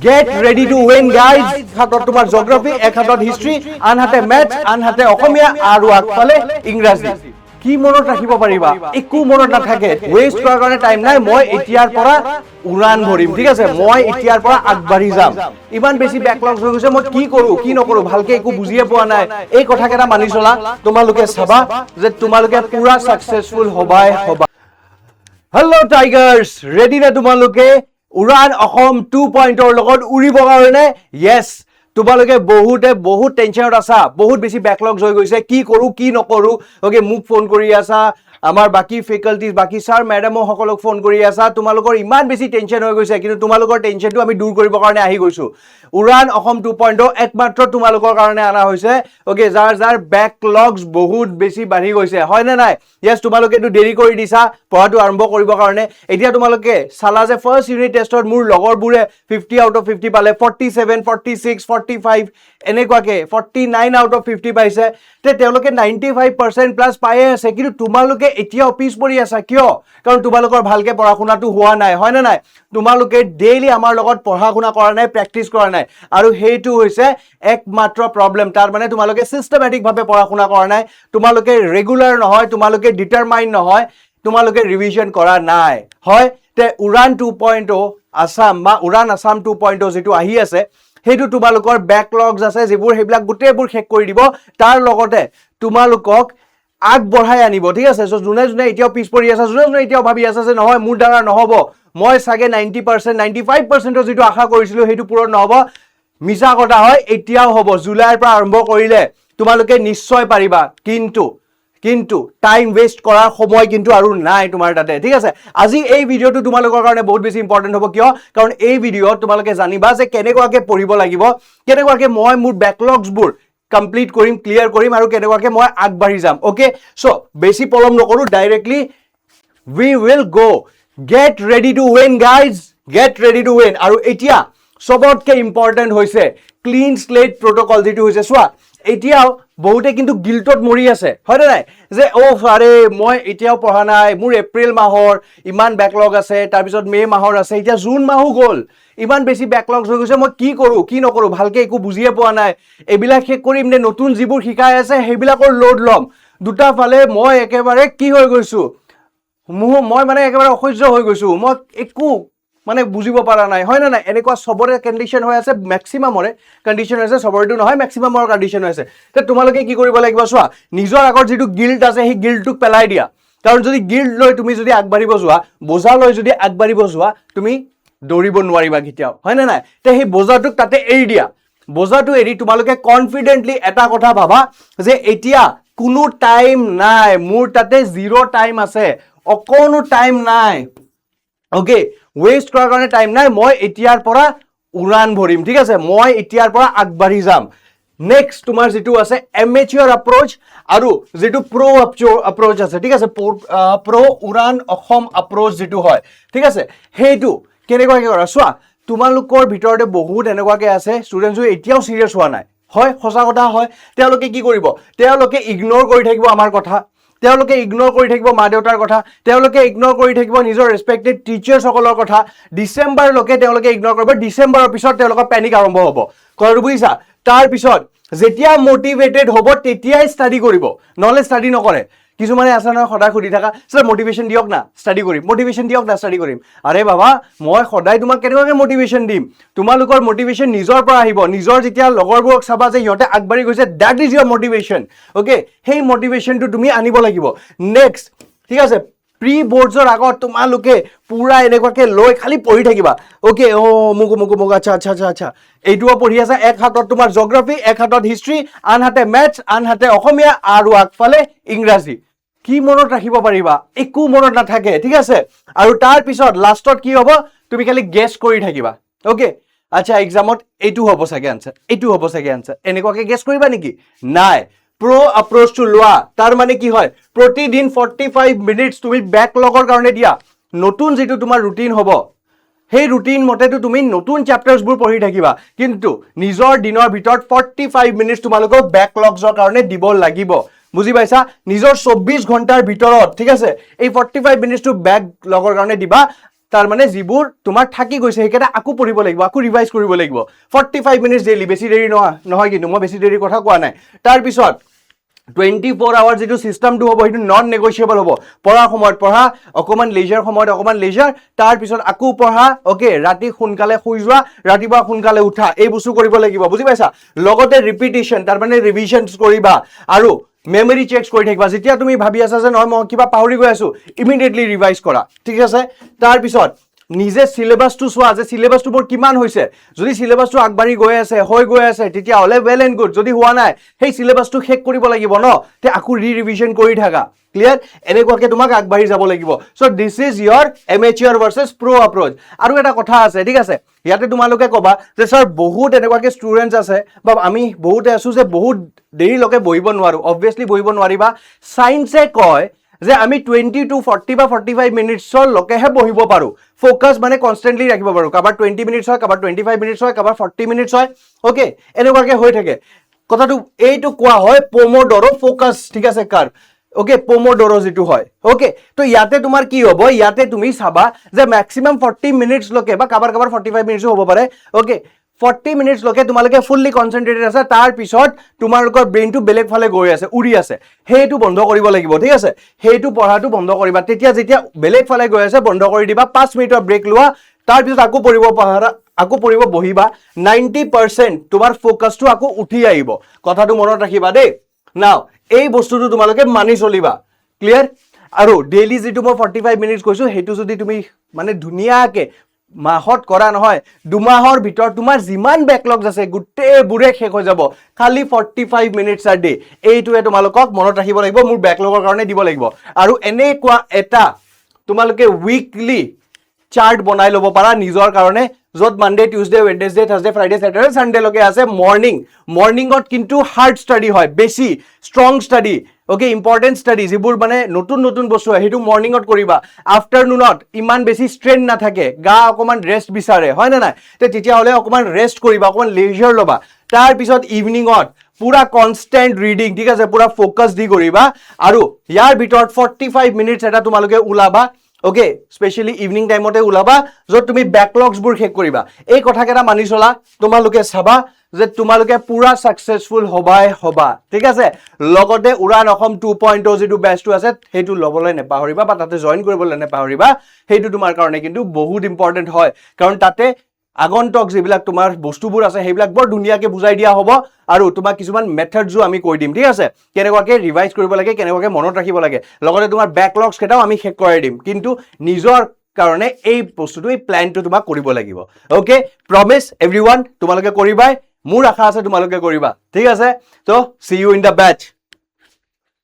Get ready to win, guys. হাতত তোমাৰ geography, এক হাতত হিষ্ট্ৰী, আনহাতে মেথছ, আনহাতে অসমীয়া আৰু আগফালে ইংৰাজী। কি মনত ৰাখিব পাৰিবা? একো মনত নাথাকে। ৱেষ্ট কৰাৰ কাৰণে টাইম নাই। মই এতিয়াৰ পৰা উৰাণ ভৰিম, ঠিক আছে? মই এতিয়াৰ পৰা আগবাঢ়ি যাম। ইমান বেছি বেকলগছ হৈ গৈছে, মই কি কৰোঁ কি নকৰোঁ ভালকে একো বুজিয়ে পোৱা নাই। এই কথাকেইটা মানি চলা, তোমালোকে চাবা যে তোমালোকে পুৰা ছাকচেছফুল হবাই হবা। হেল্ল' টাইগাৰ্ছ, ৰেডি নে তোমালোকে উৰাণ অসম 2.0 লগত উৰিবৰ কাৰণে? য়েছ, তোমালোকে বহুত টেনশ্যনত আছা, বহুত বেছি বেকলগছ হৈ গৈছে, কি কৰোঁ কি নকৰোঁ। অ'কে, মোক ফোন কৰি আছা, আমাৰ বাকী ফেকাল্টিজ, বাকী ছাৰ মেডামক সকলক ফোন কৰি আছা, তোমালোকৰ ইমান বেছি টেনশ্যন হৈ গৈছে। কিন্তু তোমালোকৰ টেনশ্যনটো আমি দূৰ কৰিবৰ কাৰণে আহি গৈছোঁ। উৰাণ অসম 2.0 একমাত্ৰ তোমালোকৰ কাৰণে অনা হৈছে। অ'কে, যাৰ বেকলগছ বহুত বেছি বাঢ়ি গৈছে, হয়নে নাই? য়েছ, তোমালোকেতো দেৰি কৰি দিছা পঢ়াটো আৰম্ভ কৰিবৰ কাৰণে। এতিয়া তোমালোকে চালা যে ফাৰ্ষ্ট ইউনিট টেষ্টত মোৰ লগৰবোৰে 50 আউট অফ 50 পালে, 47, 46, 45 এনেকুৱাকে 49 আউট অফ 50 পাইছে। তেওঁলোকে 95% প্লাছ পায়ে আছে, কিন্তু তোমালোকে এতিয়াও পিছ পৰি আছা। কিয়? কাৰণ তোমালোকৰ ভালকে পঢ়া শুনাটো হোৱা নাই, হয়নে নাই? তোমালোকে ডেইলি আমাৰ লগত পঢ়া শুনা কৰা নাই, প্ৰেক্টিচ কৰা নাই, আৰু সেইটো হৈছে একমাত্ৰ প্ৰব্লেম। তাৰ মানে তোমালোকে চিষ্টেমেটিকভাৱে পঢ়া শুনা কৰা নাই, তোমালোকে ৰেগুলাৰ নহয়, তোমালোকে ডিটাৰমাইন নহয়, তোমালোকে ৰিভিজন কৰা নাই, হয়? উৰাণ 2.0 আছাম বা উৰাণ আছাম 2.0 যিটো আহি আছে, সেইটো তোমালোকৰ বেকলগছ আছে যিবোৰ, সেইবিলাক গোটেইবোৰ শেষ কৰি দিব। তাৰ লগতে তোমালোকক আগবঢ়াই আনিব, ঠিক আছে? চ' যোনে এতিয়াও পিছ পৰি আছা, যোনে এতিয়াও ভাবি আছা যে নহয় মোৰ দ্বাৰা নহ'ব, মই চাগে 90%, 95%ৰ যিটো আশা কৰিছিলোঁ সেইটো পূৰণ নহ'ব, মিছা কথা হয়, এতিয়াও হ'ব। জুলাইৰ পৰা আৰম্ভ কৰিলে তোমালোকে নিশ্চয় পাৰিবা। কিন্তু টাইম ৱেষ্ট কৰাৰ সময় কিন্তু আৰু নাই তোমাৰ তাতে, ঠিক আছে? আজি এই ভিডিঅ'টো তোমালোকৰ কাৰণে বহুত বেছি ইম্পৰ্টেণ্ট হ'ব। কিয়? কাৰণ এই ভিডিঅ'ত তোমালোকে জানিবা যে কেনেকুৱাকে পঢ়িব লাগিব, কেনেকুৱাকে মই মোৰ বেকলগছবোৰ কমপ্লিট কৰিম, ক্লিয়াৰ কৰিম, আৰু কেনেকুৱাকে মই আগবাঢ়ি যাম। অ'কে, চ' বেছি পলম নকৰোঁ, directly we will go. Get ready to win, guys. Get ready to win. আৰু এতিয়া সবতকে ইম্পৰ্টেণ্ট হৈছে ক্লিন স্লেট প্ৰট'কল, যিটো হৈছে চোৱা, এতিয়াও বহুতে কিন্তু গিল্টত মৰি আছে, হয়নে নাই? যে আৰে মই এতিয়াও পঢ়া নাই, মোৰ এপ্ৰিল মাহৰ ইমান বেকলগ আছে, তাৰপিছত মে' মাহৰ আছে, এতিয়া জুন মাহো গ'ল, ইমান বেছি বেকলগছ হৈ গৈছে, মই কি কৰোঁ কি নকৰোঁ ভালকে একো বুজিয়ে পোৱা নাই। এইবিলাক শেষ কৰিম নে নতুন যিবোৰ শিকাই আছে সেইবিলাকৰ লোড ল'ম? দুটা ফালে মই একেবাৰে কি হৈ গৈছোঁ, মই মানে একেবাৰে অসহ্য হৈ গৈছোঁ, মই একো মানে বুজিব পৰা নাই, হয় নে নাই? এনেকুৱা চবৰে কণ্ডিশ্যন হৈ আছে, মেক্সিমামৰে কণ্ডিশ্যন হৈছে, চবৰেতো নহয়, মেক্সিমামৰ কণ্ডিশ্যন হৈছে। তোমালোকে কি কৰিব লাগিব চোৱা, নিজৰ আগত যিটো গিল্ট আছে সেই গিল্টটোক পেলাই দিয়া। কাৰণ যদি গিল্ট লৈ তুমি যদি আগবাঢ়িব যোৱা, বোজা লৈ যদি আগবাঢ়িব যোৱা, তুমি দৌৰিব নোৱাৰিবা কেতিয়াও, হয় নে নাই? সেই বোজাটোক তাতে এৰি দিয়া। বোজাটো এৰি তোমালোকে কনফিডেণ্টলি এটা কথা ভাবা যে এতিয়া কোনো টাইম নাই, মোৰ তাতে 0 টাইম আছে, অকণো টাইম নাই। অ'কে, ৱেষ্ট কৰাৰ কাৰণে টাইম নাই, মই এতিয়াৰ পৰা উৰাণ ভৰিম, ঠিক আছে? মই এতিয়াৰ পৰা আগবাঢ়ি যাম। নেক্সট তোমাৰ যিটো আছে এমেচিয়ৰ এপ্ৰ'চ আৰু যিটো এপ্ৰ'চ আছে, ঠিক আছে? উৰাণ অসম এপ্ৰ'চ যিটো হয়, ঠিক আছে? সেইটো কেনেকুৱাকে কৰা চোৱা, তোমালোকৰ ভিতৰতে বহুত এনেকুৱাকে আছে ষ্টুডেণ্টছ এতিয়াও চিৰিয়াছ হোৱা নাই, হয়? সঁচা কথা হয়। তেওঁলোকে কি কৰিব? তেওঁলোকে ইগন'ৰ কৰি থাকিব আমাৰ কথা, তেওঁলোকে ইগন'ৰ কৰি থাকিব মা দেউতাৰ কথা, তেওঁলোকে ইগন'ৰ কৰি থাকিব নিজৰ ৰেচপেক্টেড টিচাৰ্ছসকলৰ কথা। ডিচেম্বৰলৈকে তেওঁলোকে ইগন'ৰ কৰিব, ডিচেম্বৰৰ পিছত তেওঁলোকৰ পেনিক আৰম্ভ হ'ব, কথাটো বুজিছা? তাৰপিছত যেতিয়া মটিভেটেড হ'ব তেতিয়াই ষ্টাডি কৰিব, নহ'লে ষ্টাডি নকৰে। কিছুমানে আছে নহয় সদায় সুধি থাকা, ছাৰ মটিভেশ্যন দিয়ক না ষ্টাডি কৰিম, মটিভেশ্যন দিয়ক না ষ্টাডি কৰিম। আৰে বাবা, মই সদায় তোমাক কেনেকুৱাকৈ মটিভেশ্যন দিম? তোমালোকৰ মটিভেশ্যন নিজৰ পৰা আহিব। নিজৰ যেতিয়া লগৰবোৰক চাবা যে সিহঁতে আগবাঢ়ি গৈছে, that is your motivation. Okay, সেই মটিভেশ্যনটো তুমি আনিব লাগিব। নেক্সট, ঠিক আছে? প্ৰি বৰ্ডছৰ আগত তোমালোকে পুৰা এনেকুৱাকে লৈ খালি পঢ়ি থাকিবা। অ'কে, মোক আচ্ছা এইটোও পঢ়ি আছা, এক হাতত তোমাৰ জিঅগ্ৰাফি, এক হাতত হিষ্ট্ৰী, আনহাতে মেথছ, আনহাতে অসমীয়া, আৰু আগফালে ইংৰাজী। কি মনত ৰাখিব পাৰিবা? একো মনত নাথাকে, ঠিক আছে? আৰু তাৰপিছত লাষ্টত কি হ'ব, তুমি খালি গেছ কৰি থাকিবা। অ'কে, আচ্ছা এক্সামত এইটো হ'ব চাগে আনচাৰ, এইটো হ'ব চাগে আনচাৰ, এনেকুৱাকে গেছ কৰিবা নেকি? নাই, এপ্ৰ'চটো লোৱা। তাৰ মানে কি হয়, প্ৰতিদিন 45 মিনিটছ তুমি বেকলগৰ কাৰণে দিয়া। নতুন যিটো তোমাৰ ৰুটিন হ'ব, সেই ৰুটিন মতেতো তুমি নতুন চেপ্টাৰ্ছবোৰ পঢ়ি থাকিবা, কিন্তু নিজৰ দিনৰ ভিতৰত 45 মিনিটছ তোমালোকক বেকলগছৰ কাৰণে দিব লাগিব। বুজি পাইছা? নিজৰ 24 ঘণ্টাৰ ভিতৰত, ঠিক আছে? এই 45 মিনিটছটো বেকলগৰ কাৰণে দিবা। তাৰ মানে যিবোৰ তোমাৰ থাকি গৈছে সেইকেইটা আকৌ পঢ়িব লাগিব, আকৌ ৰিভাইজ কৰিব লাগিব 45 মিনিটছ ডেইলি, বেছি দেৰি নহয় কিন্তু মই বেছি দেৰিৰ কথা কোৱা নাই। তাৰপিছত 24 আৱাৰ যিটো চিষ্টেমটো হ'ব সেইটো নন নেগোচিয়েবল হ'ব। পঢ়াৰ সময়ত পঢ়া, অকণমান লেজাৰ সময়ত অকণমান লেজাৰ, তাৰপিছত আকৌ পঢ়া, অ'কে, ৰাতি সোনকালে শুই যোৱা, ৰাতিপুৱা সোনকালে উঠা, এই বস্তু কৰিব লাগিব, বুজি পাইছা? লগতে ৰিপিটিশ্যন, তাৰমানে ৰিভিশ্যনছ কৰিবা আৰু মেমৰি চেকছ কৰি থাকিবা। যেতিয়া তুমি ভাবি আছা যে নহয় মই কিবা পাহৰি গৈ আছো, ইমিডিয়েটলি ৰিভাইজ কৰা, ঠিক আছে? তাৰপিছত নিজে চিলেবাছটো চোৱা যে চিলেবাছটো মোৰ কিমান হৈছে। যদি চিলেবাছটো আগবাঢ়ি গৈ আছে, হৈ গৈ আছে, তেতিয়াহ'লে ৱেল এণ্ড গুড। যদি হোৱা নাই, সেই চিলেবাছটো শেষ কৰিব লাগিব ন, তে আকৌ ৰিভিজন কৰি থাকা, ক্লিয়াৰ? এনেকুৱাকে তোমাক আগবাঢ়ি যাব লাগিব। So' this is your amateur versus pro' approach. আৰু এটা কথা আছে, ঠিক আছে? ইয়াতে তোমালোকে ক'বা যে ছাৰ বহুত এনেকুৱাকে ষ্টুডেণ্টছ আছে বা আমি বহুতে আছো যে বহুত দেৰিলৈকে বহিব নোৱাৰো। অবভিয়াছলি বহিব নোৱাৰিবা। চায়েন্সে কয় যে আমি 20 to 40 বা 45 মিনিটছলৈকেহে বহিব পাৰোঁ। ফ'কাছ মানে কনষ্টেণ্টলি ৰাখিব পাৰোঁ। কাৰোবাৰ 20 মিনিটছ হয়, কাৰোবাৰ 25 মিনিটছ হয়, কাৰোবাৰ 40 মিনিটছ হয়, অ'কে, এনেকুৱাকে হৈ থাকে। কথাটো এইটো কোৱা হয় পম'ড'ৰ' ফ'কাছ, ঠিক আছে, কাৰ্ভ, অ'কে, পম'ড'ৰ' যিটো হয়, অ'কে। তো ইয়াতে তোমাৰ কি হ'ব, ইয়াতে তুমি চাবা যে মেক্সিমাম 40 মিনিটছলৈকে বা কাৰোবাৰ 45 মিনিটছো হ'ব পাৰে, অ'কে, 40 মিনিটছলৈকে তোমালোকে ফুল্লি কনচেনট্ৰেটেড আছে। তাৰপিছত তোমালোকৰ ব্ৰেইনটো বেলেগ ফালে গৈ আছে, উৰি আছে, সেইটো বন্ধ কৰিব লাগিব, ঠিক আছে? সেইটো পঢ়াটো বন্ধ কৰিবা। তেতিয়া যেতিয়া বেলেগ ফালে গৈ আছে বন্ধ কৰি দিবা, 5 মিনিটৰ ব্ৰেক লোৱা, তাৰপিছত আকৌ পঢ়িব পাৰা, আকৌ পঢ়িব বহিবা, 90% তোমাৰ ফ'কাছটো আকৌ উঠি আহিব। কথাটো মনত ৰাখিবা দেই। নাও এই বস্তুটো তোমালোকে মানি চলিবা, ক্লিয়াৰ? আৰু ডেইলি যিটো মই 45 মিনিটছ কৈছোঁ, সেইটো যদি তুমি মানে ধুনীয়াকে মাহত কৰা নহয়, 2 মাহৰ ভিতৰত তোমাৰ যিমান বেকলগছ আছে গোটেইবোৰে শেষ হৈ যাব, খালি 45 মিনিটছ আৰ ডে। এইটোৱে তোমালোকক মনত ৰাখিব লাগিব, মোৰ বেকলগৰ কাৰণে দিব লাগিব। আৰু এনেকুৱা এটা তোমালোকে উইকলি চাৰ্ট বনাই ল'ব পাৰা নিজৰ কাৰণে, য'ত Monday, Tuesday, Wednesday, Thursday, Friday, Saturday, ছানডেলৈকে আছে। মৰ্ণিঙত কিন্তু হাৰ্ড ষ্টাডি হয়, বেছি strong study, okay, important study, যিবোৰ মানে নতুন নতুন বস্তু হয় সেইটো মৰ্ণিঙত কৰিবা। আফটাৰনুনত ইমান বেছি ষ্ট্ৰেইন নাথাকে, গা অকণমান ৰেষ্ট বিচাৰে, হয় নে নাই? তেতিয়াহ'লে অকণমান ৰেষ্ট কৰিবা, অকণমান লেজাৰ ল'বা। তাৰপিছত ইভিনিঙত পুৰা কনষ্টেণ্ট ৰিডিং, ঠিক আছে, পুৰা ফ'কাছ দি কৰিবা। আৰু ইয়াৰ ভিতৰত 45 মিনিটছ এটা তোমালোকে ওলাবা, অ'কে, স্পেচিয়েলি ইভিনিং টাইমতে ওলাবা, য'ত তুমি বেকলগছবোৰ শেষ কৰিবা। এই কথাকেইটা মানি চলা, তোমালোকে চাবা যে তোমালোকে পুৰা ছাকচেছফুল হ'বা, ঠিক আছে? লগতে উড়ান অসম 2.0 যিটো বেচটো আছে সেইটো ল'বলৈ নেপাহৰিবা বা তাতে জইন কৰিবলৈ নেপাহৰিবা। সেইটো তোমাৰ কাৰণে কিন্তু বহুত ইম্পৰ্টেণ্ট হয়, কাৰণ তাতে আগন্তক যিবিলাক তোমাৰ বস্তুবোৰ আছে সেইবিলাক বৰ ধুনীয়াকে বুজাই দিয়া হ'ব। আৰু তোমাক কিছুমান মেথডছো আমি কৈ দিম, ঠিক আছে? কেনেকুৱাকে ৰিভাইজ কৰিব লাগে, কেনেকুৱাকে মনত ৰাখিব লাগে। লগতে তোমাৰ বেকলগছ কেইটাও আমি শেষ কৰাই দিম, কিন্তু নিজৰ কাৰণে এই বস্তুটো, এই প্লেনটো তোমাক কৰিব লাগিব, অ'কে? প্ৰমিছ এভৰিৱান, তোমালোকে কৰিবাই, মোৰ আশা আছে তোমালোকে কৰিবা, ঠিক আছে? So' see you in the base.